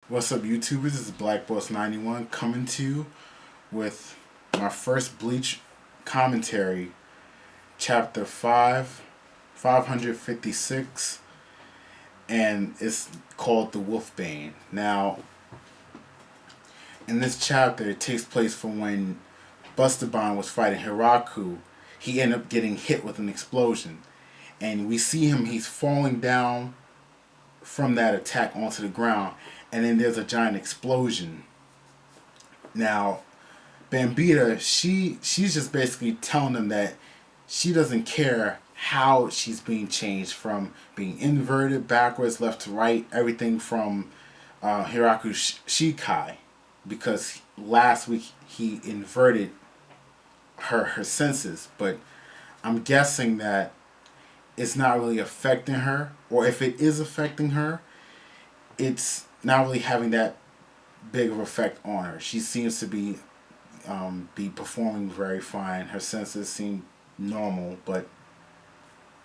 What's up, YouTubers? This is Black Boss 91 coming to you with my first Bleach commentary, Chapter 5, 556, and it's called The Wolfbane. Now, in this chapter, it takes place from when Bun was fighting Hiraku. He ended up getting hit with an explosion, and we see him, he's falling down from that attack onto the ground, and then there's a giant explosion. Now, Bambietta, she's just basically telling them that she doesn't care how she's being changed, from being inverted, backwards, left to right, everything from Hiraku's Shikai, because last week he inverted her senses, but I'm guessing that it's not really affecting her, or if it is affecting her, it's not really having that big of effect on her. She seems to be performing very fine. Her senses seem normal, but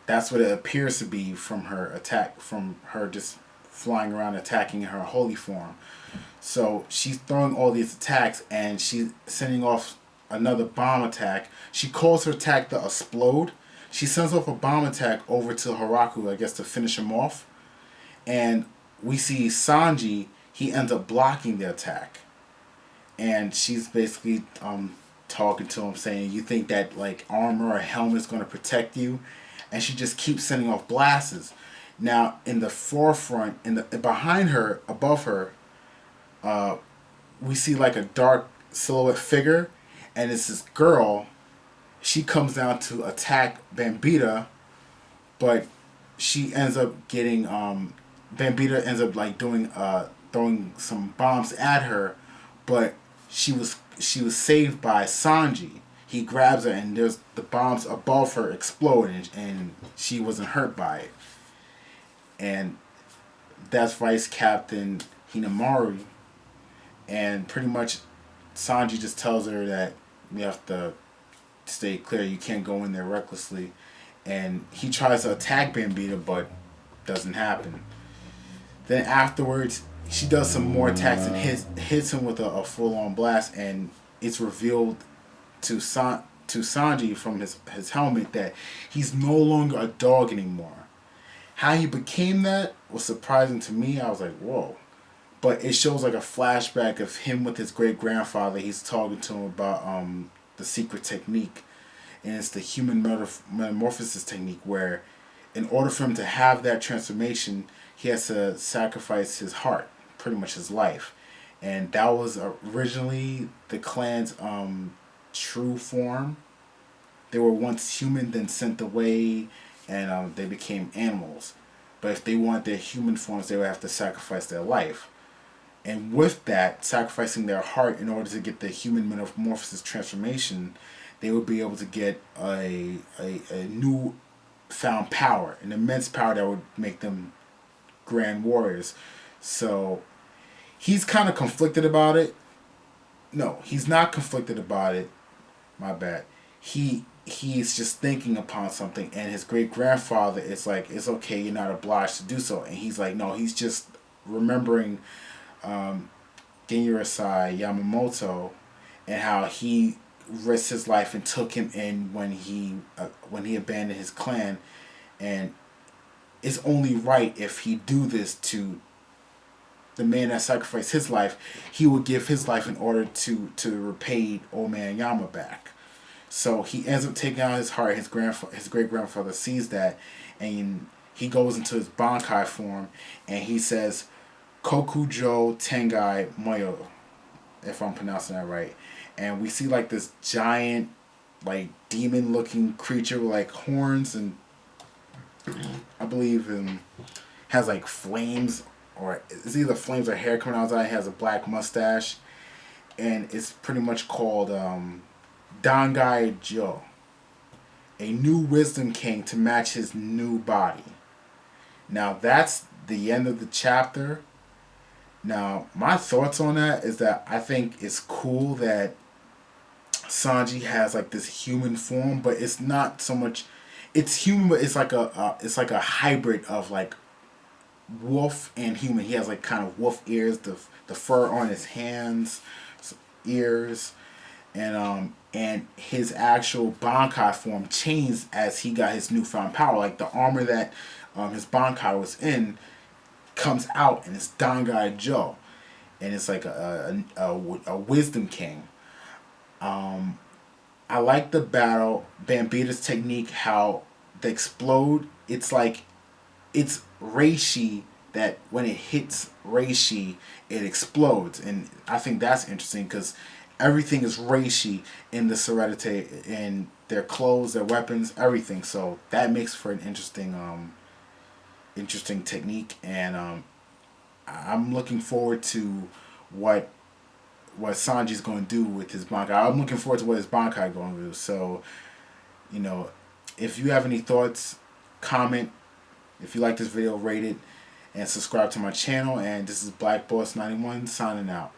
that's what it appears to be from her attack, from her just flying around attacking in her holy form. So she's throwing all these attacks, and she's sending off another bomb attack. She calls her attack the Explode. She sends off a bomb attack over to Hiraku, I guess, to finish him off. And we see Sanji, he ends up blocking the attack. And she's basically talking to him, saying, you think that like armor or helmet is going to protect you? And she just keeps sending off blasts. Now, in the forefront, behind her, above her, we see like a dark silhouette figure. And it's this girl. She comes down to attack Bambietta, but she ends up getting Bambietta ends up like doing throwing some bombs at her, but she was saved by Sanji. He grabs her, and there's the bombs above her explode, and she wasn't hurt by it. And that's Vice Captain Hinamaru, and pretty much Sanji just tells her that we have to stay clear. You can't go in there recklessly. And he tries to attack Bambietta, but doesn't happen. Then afterwards, she does some more attacks and hits him with a full-on blast, and it's revealed to Sanji from his helmet that he's no longer a dog anymore. How he became that was surprising to me. I was like, whoa. But it shows like a flashback of him with his great-grandfather. He's talking to him about the secret technique, and it's the human metamorphosis technique, where in order for him to have that transformation, he has to sacrifice his heart, pretty much his life. And that was originally the clan's true form. They were once human, then sent away, and they became animals. But if they want their human forms, they would have to sacrifice their life. And with that, sacrificing their heart in order to get the human metamorphosis transformation, they would be able to get a new found power, an immense power that would make them grand warriors. So he's kind of conflicted about it. No, he's not conflicted about it. My bad. He's just thinking upon something, and his great grandfather is like, it's okay, you're not obliged to do so. And he's like, no, he's just remembering Genryusai Yamamoto, and how he risked his life and took him in when he abandoned his clan, and it's only right if he do this to the man that sacrificed his life. He would give his life in order to repay old man Yama back. So he ends up taking out his heart. His great grandfather sees that, and he goes into his Bankai form, and he says, Kokujo Tengai Moyo, if I'm pronouncing that right. And we see like this giant, like demon looking creature with like horns, and I believe has like flames, or it's either flames or hair coming outside. It has a black mustache, and it's pretty much called Dangai Jo, a new wisdom king to match his new body. Now that's the end of the chapter. Now, my thoughts on that is that I think it's cool that Sanji has like this human form, but it's not so much. It's human, but it's like a hybrid of like wolf and human. He has like kind of wolf ears, the fur on his hands, ears, and his actual Bankai form changed as he got his newfound power. Like the armor that his Bankai was in comes out, and it's Dangai Joe, and it's like a wisdom king. I like the battle, Bambita's technique, how they explode. It's like it's Reishi that when it hits Reishi, it explodes, and I think that's interesting because everything is Reishi in the Serenity, in their clothes, their weapons, everything. So that makes for an interesting technique, and I'm looking forward to what Sanji's going to do with his Bankai. I'm looking forward to what his Bankai going to do. So, you know, if you have any thoughts, comment. If you like this video, rate it and subscribe to my channel. And this is Black Boss 91 signing out.